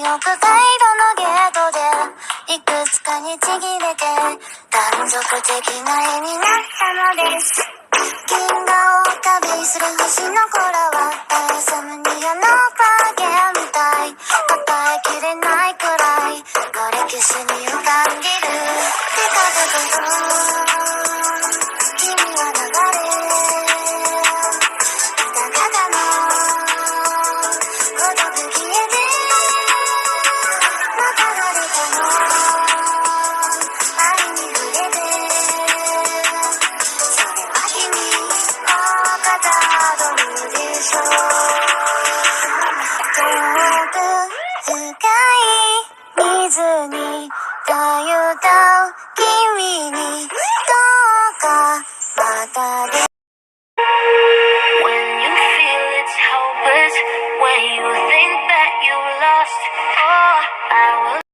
憶回路のゲートでいくつかにちぎれて断続的な絵になったのです。銀河を旅する星の子らはダイソムニアの影みたい、答えきれないくらいの歴史に浮かんでる。テカテカと君は流れた方のごとく消えてまた誰かの愛に触れて、それは君をかたどるでしょう。遠く深い水にたゆた君にどうかまたでWhen you feel it's hopeless, when you think that you lost, oh, I will